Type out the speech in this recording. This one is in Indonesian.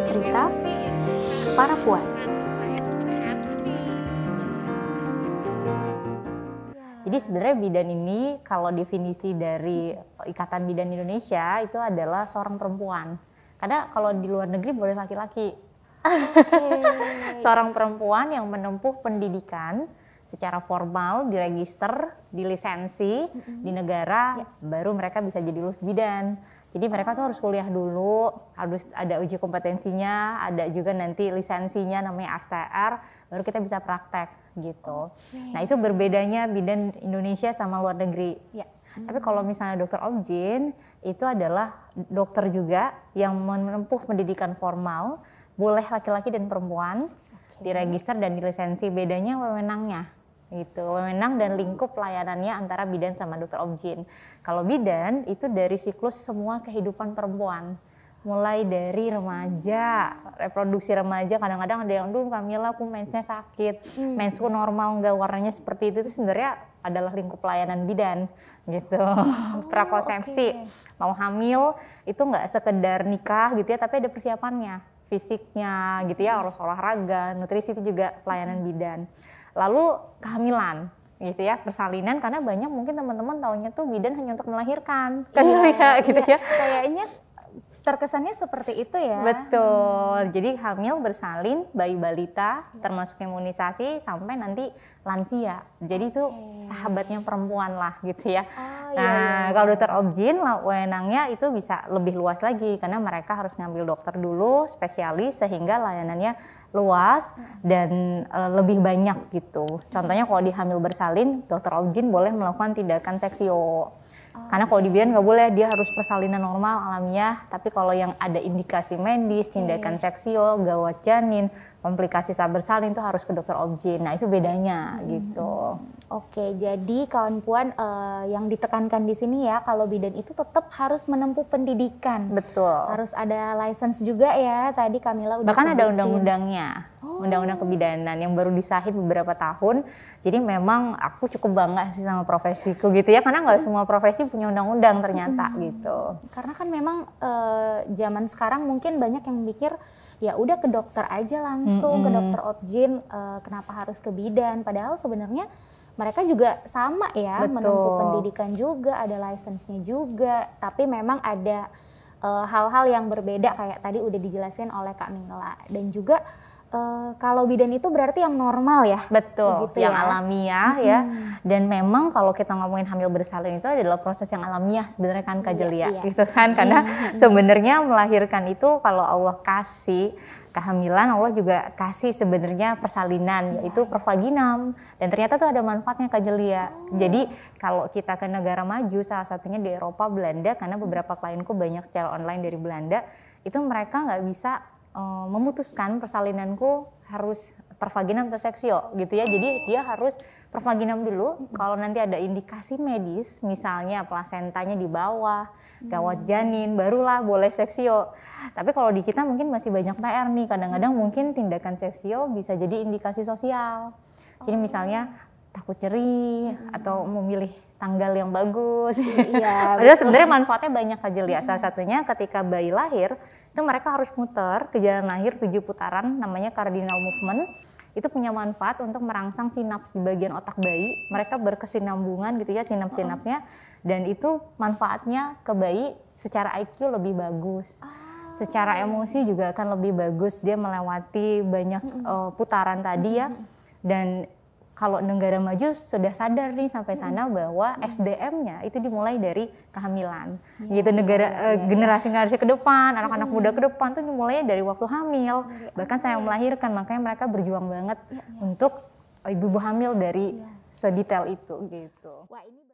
cerita para puan. Jadi sebenarnya bidan ini kalau definisi dari Ikatan Bidan Indonesia itu adalah seorang perempuan. Karena kalau di luar negeri boleh laki-laki. Seorang perempuan yang menempuh pendidikan secara formal, diregister, dilisensi di negara, baru mereka bisa jadi lulus bidan. Jadi mereka tuh harus kuliah dulu, harus ada uji kompetensinya, ada juga nanti lisensinya namanya ASTR, baru kita bisa praktek gitu. Nah itu berbedanya bidan Indonesia sama luar negeri. Tapi kalau misalnya dokter Objin, itu adalah dokter juga yang menempuh pendidikan formal, boleh laki-laki dan perempuan, diregister dan dilisensi. Bedanya wewenangnya. Gitu, wewenang dan lingkup pelayanannya antara bidan sama dokter Objin. Kalau bidan itu dari siklus semua kehidupan perempuan, mulai dari remaja, reproduksi remaja, kadang-kadang ada yang, Kamila aku mensnya sakit, mensku normal nggak warnanya seperti itu sebenarnya adalah lingkup pelayanan bidan gitu. Prakonsepsi, mau hamil itu nggak sekedar nikah gitu ya, tapi ada persiapannya, fisiknya gitu ya, harus olahraga, nutrisi itu juga pelayanan bidan. Lalu kehamilan gitu ya, persalinan, karena banyak mungkin teman-teman taunya tuh bidan hanya untuk melahirkan gitu ya. Kayaknya terkesannya seperti itu ya. Betul, jadi hamil, bersalin, bayi balita, termasuk imunisasi sampai nanti lansia. Jadi itu sahabatnya perempuan lah gitu ya. Kalau dokter Objin, wewenangnya itu bisa lebih luas lagi karena mereka harus ngambil dokter dulu, spesialis, sehingga layanannya luas dan lebih banyak gitu. Contohnya kalau di hamil bersalin, dokter Objin boleh melakukan tindakan seksio. Karena kalau di bidan nggak boleh, dia harus persalinan normal alamiah. Tapi kalau yang ada indikasi medis, tindakan seksio, gawat janin, komplikasi saat bersalin itu harus ke dokter Objin. Nah itu bedanya gitu. Oke, jadi kawan puan yang ditekankan di sini ya, kalau bidan itu tetap harus menempuh pendidikan. Betul. Harus ada license juga ya. Tadi Kamila udah bahkan sebutin. Ada undang-undangnya. Undang-undang kebidanan yang baru disahih beberapa tahun. Jadi memang aku cukup bangga sih sama profesiku gitu ya, karena nggak semua profesi punya undang-undang ternyata gitu. Karena kan memang zaman sekarang mungkin banyak yang mikir ya udah ke dokter aja langsung, ke dokter Objin, kenapa harus ke bidan? Padahal sebenarnya mereka juga sama ya, menempuh pendidikan juga, ada license-nya juga, tapi memang ada hal-hal yang berbeda kayak tadi udah dijelaskan oleh Kak Mila. Dan juga kalau bidan itu berarti yang normal ya? Betul, gitu yang ya? alamiah ya. Dan memang kalau kita ngomongin hamil bersalin itu adalah proses yang alamiah sebenarnya kan Kak Jelia gitu kan. Karena sebenarnya melahirkan itu kalau Allah kasih kehamilan, Allah juga kasih sebenarnya persalinan, yaitu pervaginam. Dan ternyata tuh ada manfaatnya Kak Jelia. Jadi kalau kita ke negara maju, salah satunya di Eropa, Belanda, karena beberapa klienku banyak secara online dari Belanda, itu mereka nggak bisa memutuskan persalinanku harus pervaginam atau seksio gitu ya. Jadi dia harus pervaginam dulu. Kalau nanti ada indikasi medis, misalnya plasentanya di bawah, gawat janin, barulah boleh seksio. Tapi kalau di kita mungkin masih banyak PR nih. Kadang-kadang mungkin tindakan seksio bisa jadi indikasi sosial. Jadi misalnya takut nyeri atau memilih tanggal yang bagus. Padahal sebenarnya manfaatnya banyak aja lihat. Salah satunya ketika bayi lahir, itu mereka harus muter ke jalan lahir 7 putaran, namanya cardinal movement. Itu punya manfaat untuk merangsang sinaps di bagian otak bayi. Mereka berkesinambungan gitu ya sinaps-sinapsnya. Dan itu manfaatnya ke bayi secara IQ lebih bagus. Secara emosi juga akan lebih bagus. Dia melewati banyak putaran tadi ya. Dan kalau negara maju sudah sadar nih sampai sana bahwa SDM-nya itu dimulai dari kehamilan. Gitu generasi-generasi ke depan, anak-anak muda ke depan tuh dimulai dari waktu hamil. Bahkan saya melahirkan, makanya mereka berjuang banget untuk ibu-ibu hamil dari sedetail itu gitu. Wah, ini